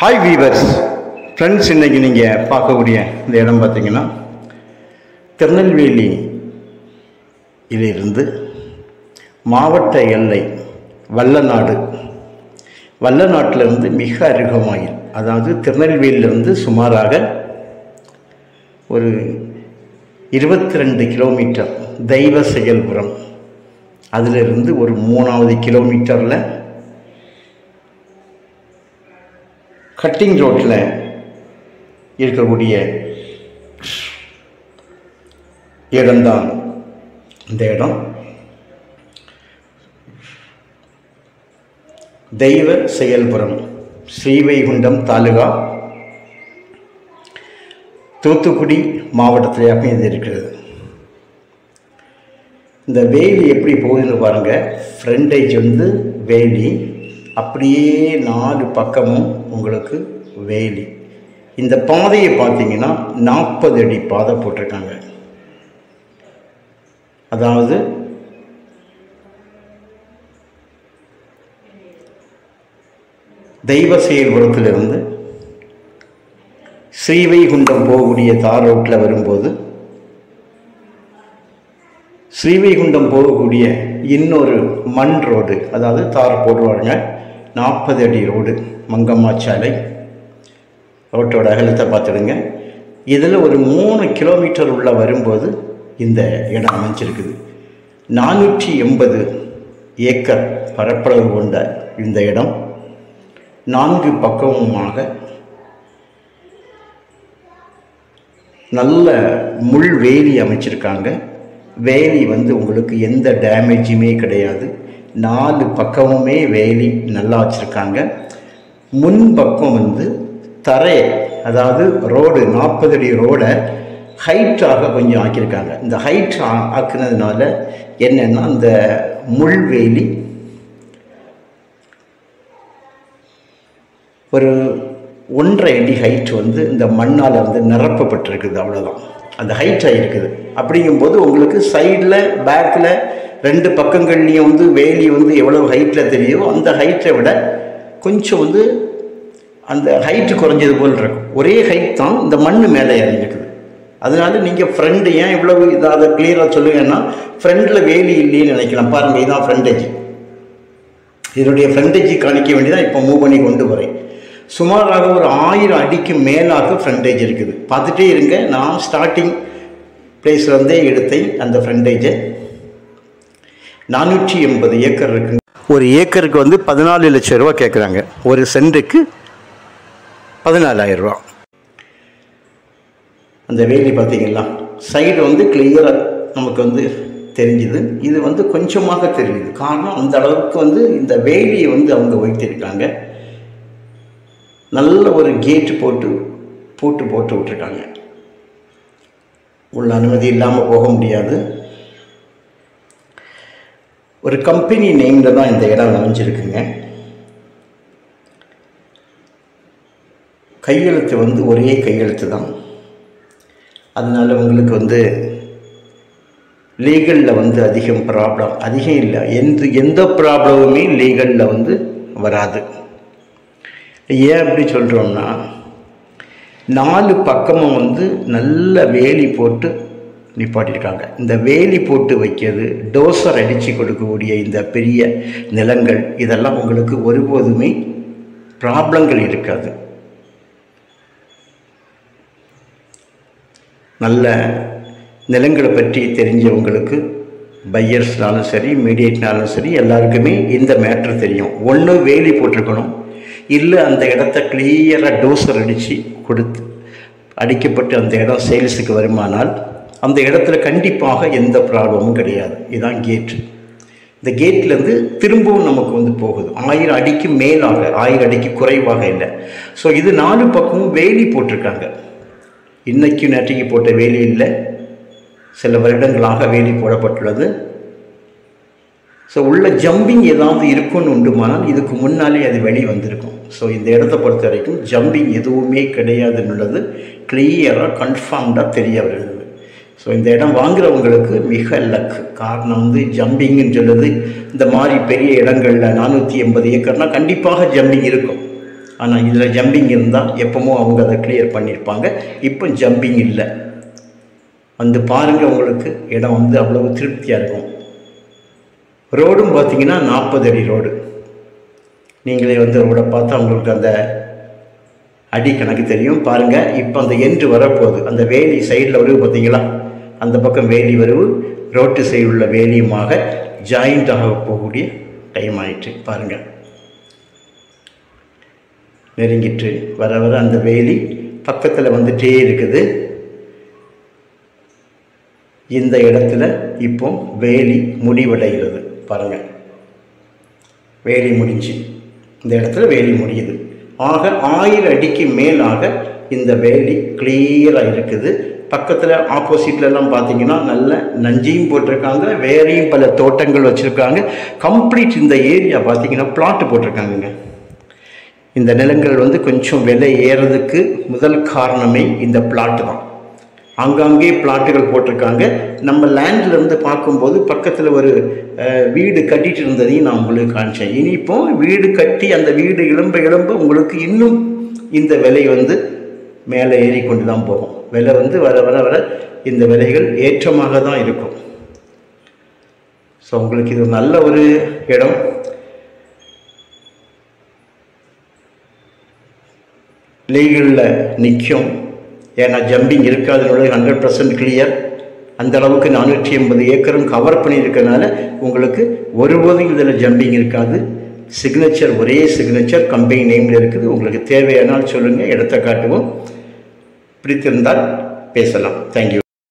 Hi viewers friends, இன்றைக்கி நீங்கள் பார்க்கக்கூடிய இந்த இடம் பார்த்திங்கன்னா திருநெல்வேலியிலிருந்து மாவட்ட எல்லை வல்லநாட்டிலிருந்து மிக அருகமாயில், அதாவது திருநெல்வேலியிலிருந்து சுமாராக ஒரு 22 கிலோமீட்டர் தெய்வ செயல்புரம், அதிலிருந்து ஒரு 3வது கிலோமீட்டரில் கட்டிங் ரோட்டில் இருக்கக்கூடிய இடம்தான் இந்த இடம். தெய்வ செயல்புரம், ஸ்ரீவைகுண்டம் தாலுகா, தூத்துக்குடி மாவட்டத்தில் அமைந்து இருக்கிறது. இந்த வேலி எப்படி போகுதுன்னு பாருங்கள். ஃப்ரண்டேஜ் வந்து வேலி, அப்படியே 4 பக்கமும் உங்களுக்கு வேலி. இந்த பாதையை பார்த்தீங்கன்னா 40 அடி பாதை போட்டிருக்காங்க. அதாவது தெய்வ செயல்புரத்திலிருந்து ஸ்ரீவைகுண்டம் போகக்கூடிய தார் ரோட்டில் வரும்போது, ஸ்ரீவைகுண்டம் போகக்கூடிய இன்னொரு மண் ரோடு, அதாவது தார் போடுவாங்க, 40 அடி ரோடு, மங்கம்மா சாலை ரோட்டோட அகலத்தை பார்த்துடுங்க. இதில் ஒரு 3 கிலோமீட்டர் உள்ள வரும்போது இந்த இடம் அமைஞ்சிருக்குது. 480 ஏக்கர் பரப்பளவு கொண்ட இந்த இடம் 4 பக்கமுமாக நல்ல முள் வேலி அமைச்சிருக்காங்க. வேலி வந்து உங்களுக்கு எந்த டேமேஜுமே கிடையாது. 4 பக்கமுமே வேலி நல்லா வச்சுருக்காங்க. முன்பக்கம் வந்து தரை, அதாவது ரோடு 40 அடி ரோடை ஹைட்டாக கொஞ்சம் ஆக்கியிருக்காங்க. இந்த ஹைட் ஆக்குனதுனால என்னென்னா, இந்த முள்வேலி ஒரு 1.5 அடி ஹைட் வந்து இந்த மண்ணால் வந்து நிரப்பப்பட்டிருக்குது. அவ்வளோதான், அந்த ஹைட்டாக இருக்குது. அப்படிங்கும்போது உங்களுக்கு சைடில் பேக்கில் 2 பக்கங்கள்லேயும் வந்து வேலி வந்து எவ்வளோ ஹைட்டில் தெரியுதோ அந்த ஹைட்டை விட கொஞ்சம் வந்து அந்த ஹைட்டு குறைஞ்சது போல் இருக்கும். ஒரே ஹைட் தான், இந்த மண் மேலே ஏறி இருக்குது. அதனால நீங்கள் ஃப்ரெண்டு ஏன் இவ்வளவு இதாக கிளியராக சொல்லுங்கன்னா, ஃப்ரெண்டில் வேலி இல்லைன்னு நினைக்கலாம். பாருங்கள், இதுதான் ஃப்ரண்டேஜ். இதனுடைய ஃப்ரண்டேஜ் காணிக்க வேண்டியதான் இப்போ மூவ் பண்ணி கொண்டு வரேன். சுமாராக ஒரு 1000 அடிக்கு மேலாக ஃப்ரண்டேஜ் இருக்குது. பார்த்துட்டே இருங்க. நான் ஸ்டார்டிங் பிளேஸில் இருந்தே எடுத்தேன் அந்த ஃப்ரண்டேஜை. 480 ஏக்கர் இருக்குங்க. ஒரு ஏக்கருக்கு வந்து 14 லட்சம் ரூபா கேட்குறாங்க. ஒரு சென்ட்டுக்கு 14,000 ரூபா. அந்த வேலி பார்த்தீங்களா, சைடு வந்து கிளியராக நமக்கு வந்து தெரிஞ்சுது. இது வந்து கொஞ்சமாக தெரியுது. காரணம், அந்த அளவுக்கு வந்து இந்த வேலியை வந்து அவங்க வைத்திருக்காங்க. நல்ல ஒரு கேட்டு போட்டு விட்டுருக்காங்க. உள்ள அனுமதி இல்லாமல் போக முடியாது. ஒரு கம்பெனி நேமில் தான் இந்த இடம் அமைஞ்சிருக்குங்க. கையெழுத்து வந்து ஒரே கையெழுத்து தான். அதனால் உங்களுக்கு வந்து லீகலில் வந்து அதிகம் இல்லை. எந்த ப்ராப்ளமுமே லீகலில் வந்து வராது. ஏன் அப்படி சொல்கிறோம்னா, 4 பக்கமும் வந்து நல்ல வேலி போட்டு நிப்பாட்டியிருக்காங்க. இந்த வேலி போட்டு வைக்கிறது, டோசர் அடித்து கொடுக்கக்கூடிய இந்த பெரிய நிலங்கள், இதெல்லாம் உங்களுக்கு ஒருபோதுமே ப்ராப்ளங்கள் இருக்காது. நல்ல நிலங்களை பற்றி தெரிஞ்சவங்களுக்கு, பையர்ஸ்னாலும் சரி, மீடியேட்னாலும் சரி, எல்லாருக்குமே இந்த மேட்ரு தெரியும். ஒன்று வேலி போட்டிருக்கணும், இல்லை அந்த இடத்த கிளியராக டோசர் அடிக்கப்பட்டு அந்த இடம் சேல்ஸுக்கு வருமானால் அந்த இடத்துல கண்டிப்பாக எந்த ப்ராப்ளமும் கிடையாது. இதுதான் கேட்டு. இந்த கேட்லேருந்து திரும்பவும் நமக்கு வந்து போகுது 1000 அடிக்கு மேலாக, 1000 அடிக்கு குறைவாக இல்லை. ஸோ இது 4 பக்கமும் வேலி போட்டிருக்காங்க. இன்னைக்கு நேற்றைக்கு போட்ட வேலி இல்லை, சில வருடங்களாக வேலி போடப்பட்டுள்ளது. ஸோ உள்ள ஜம்பிங் ஏதாவது இருக்குன்னு உண்டுமானால் இதுக்கு முன்னாலே அது வெளியே வந்திருக்கும். ஸோ இந்த இடத்த பொறுத்த வரைக்கும் ஜம்பிங் எதுவுமே கிடையாதுன்னுள்ளது கிளியராக கன்ஃபார்ம்டாக தெரிய வருது. ஸோ இந்த இடம் வாங்குறவங்களுக்கு மிக லக். காரணம் வந்து ஜம்பிங்னு சொல்லுது. இந்த மாதிரி பெரிய இடங்களில் 480 ஏக்கர்னால் கண்டிப்பாக ஜம்பிங் இருக்கும். ஆனால் இதில் ஜம்பிங் இருந்தால் எப்போமோ அவங்க அதை கிளியர் பண்ணியிருப்பாங்க. இப்போ ஜம்பிங் இல்லை. வந்து பாருங்கள், உங்களுக்கு இடம் வந்து அவ்வளவு திருப்தியாக இருக்கும். ரோடும் பார்த்திங்கன்னா 40 அடி ரோடு. நீங்களே வந்து ரோடை பார்த்தா உங்களுக்கு அந்த அடி கணக்கு தெரியும். பாருங்கள், இப்போ அந்த எண்டு வரப்போகுது. அந்த வேலி சைடில் வருவு பார்த்தீங்களா, அந்த பக்கம் வேலி வருவு, ரோட்டு சைடு உள்ள வேலியுமாக ஜாயிண்ட் ஆக போகக்கூடிய டைம் ஆயிட்டு. பாருங்கள், நெருங்கிட்டு வர வர அந்த வேலி பக்கத்தில் வந்துட்டே இருக்குது. இந்த இடத்துல இப்போ வேலி முடிவடைகிறது. பாருங்கள், வேலி முடிஞ்சு இந்த இடத்துல வேலி முடியுது. ஆக 1000 அடிக்கு மேலாக இந்த வேலி கிளியராக இருக்குது. பக்கத்தில் ஆப்போசிட்லலாம் பார்த்தீங்கன்னா நல்ல நஞ்சியும் போட்டிருக்காங்க, வேறையும் பல தோட்டங்கள் வச்சுருக்காங்க. கம்ப்ளீட் இந்த ஏரியா பார்த்தீங்கன்னா பிளாட்டு போட்டிருக்காங்கங்க. இந்த நிலங்கள் வந்து கொஞ்சம் விலை ஏறதுக்கு முதல் காரணமே இந்த பிளாட்டு தான். ஆங்காங்கே பிளாட்டுகள் போட்டிருக்காங்க. நம்ம லேண்ட்லேருந்து பார்க்கும்போது பக்கத்தில் ஒரு வீடு கட்டிகிட்டு இருந்ததையும் நான் உங்களுக்கு காமிச்சேன். இனிப்போ வீடு கட்டி அந்த வீடு எழும்ப உங்களுக்கு இன்னும் இந்த விலை வந்து மேலே ஏறிக்கொண்டு தான் போகும். விலை வந்து வர வர வர இந்த விலைகள் ஏற்றமாக தான் இருக்கும். ஸோ உங்களுக்கு இது நல்ல ஒரு இடம். லீகலில் நிற்கும். ஏன்னா ஜம்பிங் இருக்காதுன்னு 100% கிளியர். அந்த அளவுக்கு 480 ஏக்கரும் கவர் பண்ணியிருக்கனால உங்களுக்கு ஒருபோதும் இதில் ஜம்பிங் இருக்காது. சிக்னேச்சர் ஒரே சிக்னேச்சர் கம்பெனி நேமில் இருக்குது. உங்களுக்கு தேவையானால் சொல்லுங்கள், இடத்த காட்டுவோம். பிடித்திருந்தால் பேசலாம். தேங்க்யூ.